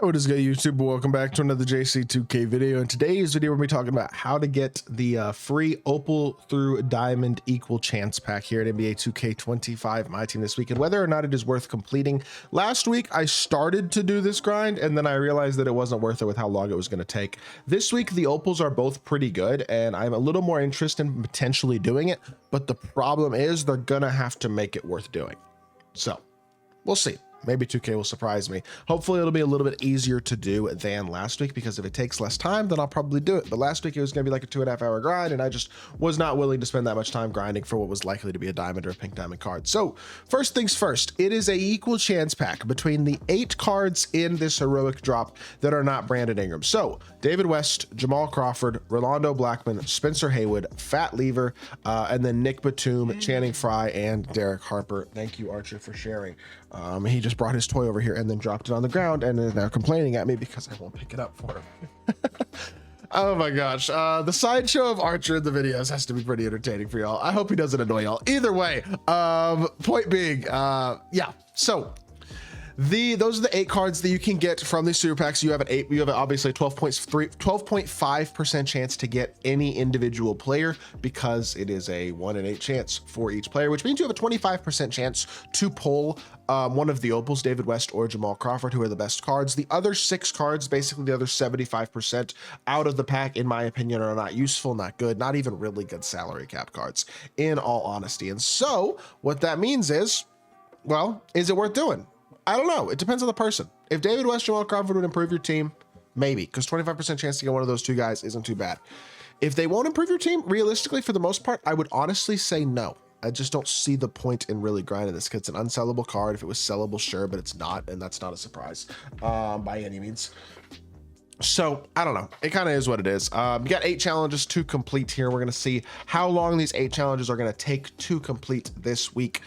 What is good, YouTube? Welcome back to another JC2K video. In today's video, we're going to be talking about how to get the free Opal through Diamond equal chance pack here at NBA 2K25 MyTEAM this week, and whether or not it is worth completing. Last week, I started to do this grind, and then I realized that it wasn't worth it with how long it was going to take. This week, the Opals are both pretty good, and I'm a little more interested in potentially doing it, but the problem is they're going to have to make it worth doing. So, we'll see. Maybe 2K will surprise me. Hopefully it'll be a little bit easier to do than last week, because if it takes less time, then I'll probably do it. But last week it was going to be like a 2.5 hour grind, and I just was not willing to spend that much time grinding for what was likely to be a diamond or a pink diamond card. So first things first, it is a equal chance pack between the 8 cards in this heroic drop that are not Brandon Ingram. So David West, Jamal Crawford, Rolando Blackman, Spencer Haywood, Fat Lever, and then Nick Batum, Channing Frye, and Derek Harper. Thank you, Archer, for sharing. He just brought his toy over here and then dropped it on the ground, and is now complaining at me because I won't pick it up for him. Oh my gosh, the sideshow of Archer in the videos has to be pretty entertaining for y'all. I hope he doesn't annoy y'all. Either way, point being, yeah, so those are the 8 cards that you can get from these super packs. You have obviously 12.5% chance to get any individual player, because it is a 1 in 8 chance for each player, which means you have a 25% chance to pull one of the Opals, David West or Jamal Crawford, who are the best cards. The other 6 cards, basically the other 75% out of the pack, in my opinion, are not useful, not good, not even really good salary cap cards, in all honesty. And so what that means is, well, is it worth doing? I don't know. It depends on the person. If David West, Jamal Crawford would improve your team, maybe, because 25% chance to get one of those 2 guys isn't too bad. If they won't improve your team, realistically, for the most part, I would honestly say no. I just don't see the point in really grinding this. It's an unsellable card. If it was sellable, sure, but it's not, and that's not a surprise by any means. So I don't know, it kind of is what it is. You got 8 challenges to complete here. We're going to see how long these 8 challenges are going to take to complete this week,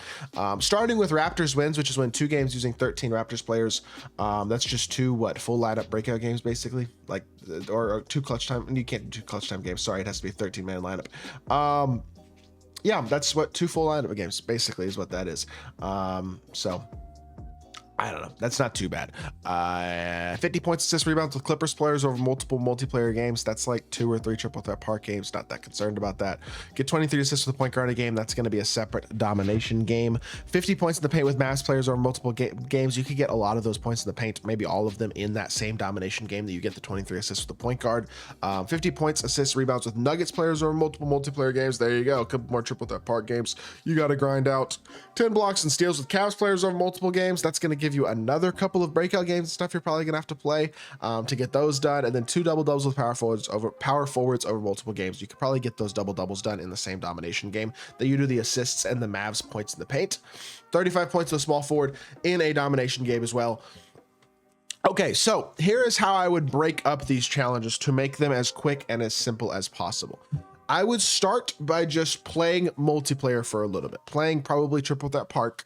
starting with Raptors wins, which is when 2 games using 13 Raptors players. That's just 2 full lineup breakout games, basically, like, or 2 clutch time. And you can't do 2 clutch time games, sorry, it has to be a 13-man lineup. Yeah, that's what 2 full lineup games basically is what that is. So I don't know. That's not too bad. 50 points, assists, rebounds with Clippers players over multiple multiplayer games. That's like 2 or 3 triple threat park games. Not that concerned about that. Get 23 assists with a point guard a game. That's going to be a separate domination game. 50 points in the paint with Mavs players over multiple games. You could get a lot of those points in the paint, maybe all of them in that same domination game that you get the 23 assists with the point guard. 50 points, assists, rebounds with Nuggets players over multiple multiplayer games. There you go. A couple more triple threat park games you got to grind out. 10 blocks and steals with Cavs players over multiple games. That's going to give you another couple of breakout games and stuff you're probably gonna have to play to get those done, and then 2 double doubles with power forwards over multiple games. You could probably get those double doubles done in the same domination game that you do the assists and the Mavs points in the paint. 35 points with a small forward in a domination game as well. Okay, so here is how I would break up these challenges to make them as quick and as simple as possible. I would start by just playing multiplayer for a little bit, playing probably triple threat park,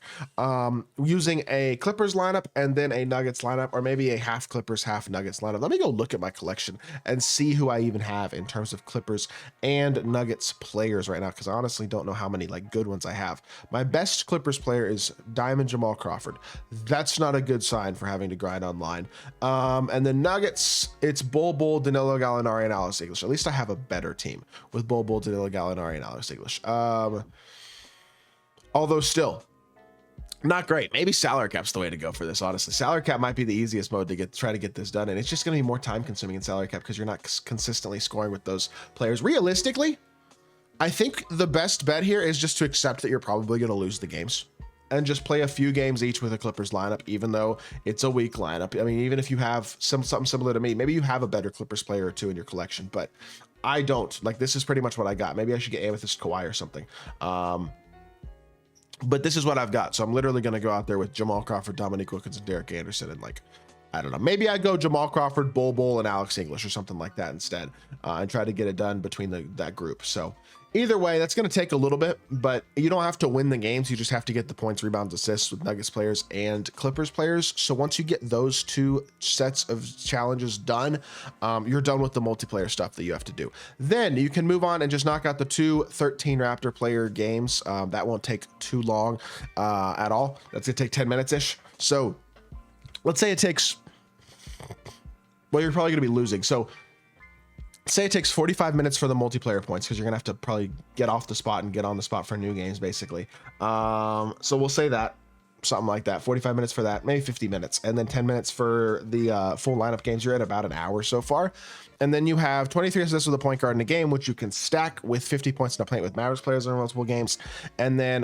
using a Clippers lineup and then a Nuggets lineup, or maybe a half Clippers, half Nuggets lineup. Let me go look at my collection and see who I even have in terms of Clippers and Nuggets players right now, because I honestly don't know how many like good ones I have. My best Clippers player is Diamond Jamal Crawford. That's not a good sign for having to grind online. And then Nuggets, it's Bol, Danilo Gallinari, and Alex English. At least I have a better team with Bol, Danilo Gallinari, and Alex English. Although still not great. Maybe salary cap's the way to go for this, honestly. Salary cap might be the easiest mode to try to get this done, and it's just going to be more time consuming in salary cap because you're not consistently scoring with those players. Realistically, I think the best bet here is just to accept that you're probably going to lose the games and just play a few games each with a Clippers lineup, even though it's a weak lineup. I mean, even if you have something similar to me, maybe you have a better Clippers player or 2 in your collection, but I don't. Like, this is pretty much what I got. Maybe I should get Amethyst Kawhi or something. But this is what I've got. So I'm literally going to go out there with Jamal Crawford, Dominique Wilkins, and Derek Anderson, and like, I don't know, maybe I go Jamal Crawford, Bol, and Alex English or something like that instead, and try to get it done between that group. So either way, that's going to take a little bit, but you don't have to win the games. You just have to get the points, rebounds, assists with Nuggets players and Clippers players. So once you get those 2 sets of challenges done, you're done with the multiplayer stuff that you have to do. Then you can move on and just knock out the 2 13 Raptor player games. That won't take too long at all. That's going to take 10 minutes ish. So let's say it takes well, you're probably going to be losing. So say it takes 45 minutes for the multiplayer points, because you're gonna have to probably get off the spot and get on the spot for new games, basically. So we'll say that, something like that, 45 minutes for that, maybe 50 minutes, and then 10 minutes for the full lineup games. You're at about an hour so far. And then you have 23 assists with a point guard in a game, which you can stack with 50 points in a paint with Mavericks players in multiple games. And then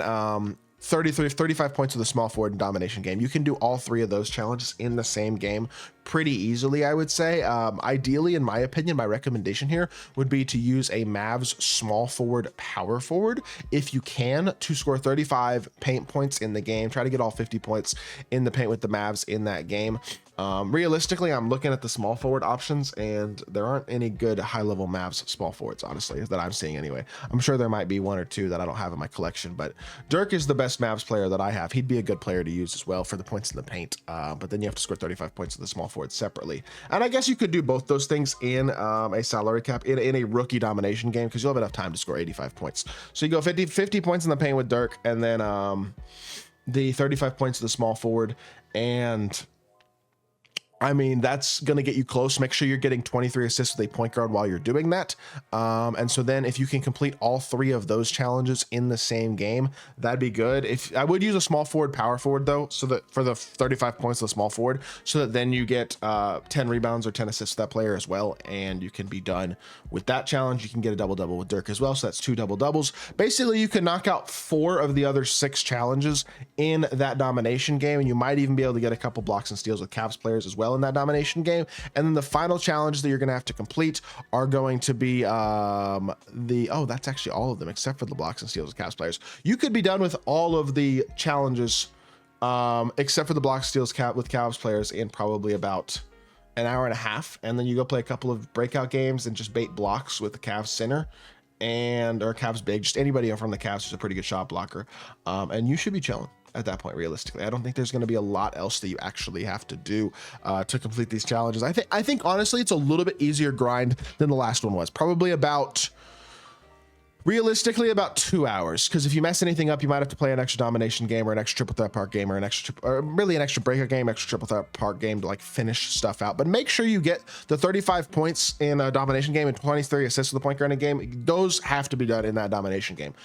35 points with a small forward and domination game. You can do all three of those challenges in the same game pretty easily, I would say. Ideally, in my opinion, my recommendation here would be to use a Mavs small forward power forward if you can, to score 35 paint points in the game. Try to get all 50 points in the paint with the Mavs in that game. Realistically, I'm looking at the small forward options, and there aren't any good high-level Mavs small forwards, honestly, that I'm seeing anyway. I'm sure there might be one or two that I don't have in my collection, but Dirk is the best Mavs player that I have. He'd be a good player to use as well for the points in the paint, but then you have to score 35 points with the small forward separately. And I guess you could do both those things in a salary cap, in a rookie domination game, because you'll have enough time to score 85 points. So you go 50 points in the paint with Dirk, and then the 35 points to the small forward. And I mean, that's going to get you close. Make sure you're getting 23 assists with a point guard while you're doing that. And so then if you can complete all three of those challenges in the same game, that'd be good. If I would use a small forward, power forward, though, so that for the 35 points of the small forward, so that then you get 10 rebounds or 10 assists to that player as well. And you can be done with that challenge. You can get a double-double with Dirk as well. So that's 2 double-doubles. Basically, you can knock out 4 of the other 6 challenges in that domination game. And you might even be able to get a couple blocks and steals with Cavs players as well in that domination game. And then the final challenges that you're going to have to complete are going to be that's actually all of them except for the blocks and steals with Cavs players. You could be done with all of the challenges except for the blocks steals with Cavs players in probably about an hour and a half, and then you go play a couple of breakout games and just bait blocks with the Cavs center or Cavs big, just anybody from the Cavs who's a pretty good shot blocker, and you should be chilling at that point. Realistically, I don't think there's going to be a lot else that you actually have to do to complete these challenges. I think honestly it's a little bit easier grind than the last one was. Probably realistically about 2 hours, because if you mess anything up, you might have to play an extra domination game or an extra triple threat park game or an extra breakout game, extra triple threat park game to like finish stuff out. But make sure you get the 35 points in a domination game and 23 assists with the point guard in a game. Those have to be done in that domination game,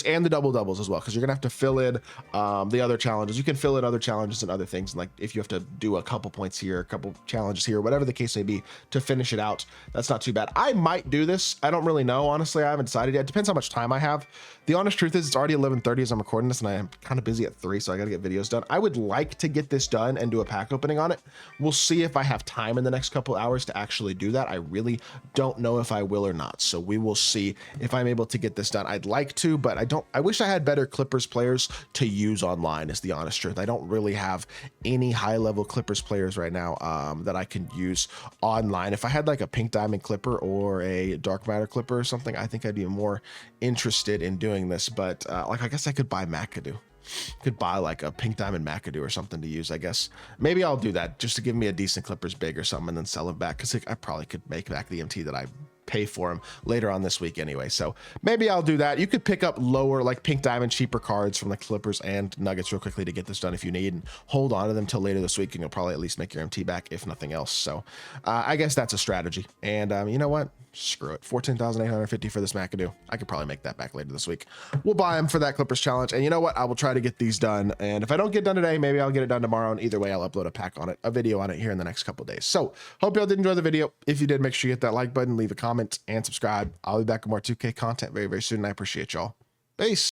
and the double doubles as well, because you're gonna have to fill in the other challenges. You can fill in other challenges and other things, like if you have to do a couple points here, a couple challenges here, whatever the case may be, to finish it out. That's not too bad. I might do this. I don't really know, honestly. I haven't decided yet. It depends how much time I have. The honest truth is it's already 11:30 as I'm recording this, and I am kind of busy at 3, so I got to get videos done. I would like to get this done and do a pack opening on it. We'll see if I have time in the next couple hours to actually do that. I really don't know if I will or not, so we will see if I'm able to get this done. I'd like to, but I wish I had better Clippers players to use online, is the honest truth. I don't really have any high-level Clippers players right now that I can use online. If I had like a Pink Diamond Clipper or a Dark Matter Clipper or something, I think I'd be more interested in doing this. But like, I guess I could buy McAdoo. Could buy like a Pink Diamond McAdoo or something to use, I guess. Maybe I'll do that just to give me a decent Clippers big or something, and then sell him back, because I probably could make back the MT that I pay for him later on this week anyway. So maybe I'll do that. You could pick up lower, like Pink Diamond, cheaper cards from the Clippers and Nuggets real quickly to get this done if you need, and hold on to them till later this week, and you'll probably at least make your MT back, if nothing else. So I guess that's a strategy. And you know what? Screw it. 14,850 for this McAdoo. I could probably make that back later this week. We'll buy him for that Clippers challenge. And you know what? I will try to get these done. And if I don't get done today, maybe I'll get it done tomorrow. And either way, I'll upload a video on it here in the next couple days. So hope y'all did enjoy the video. If you did, make sure you hit that like button, leave a comment, and subscribe. I'll be back with more 2K content very, very soon. And I appreciate y'all. Peace.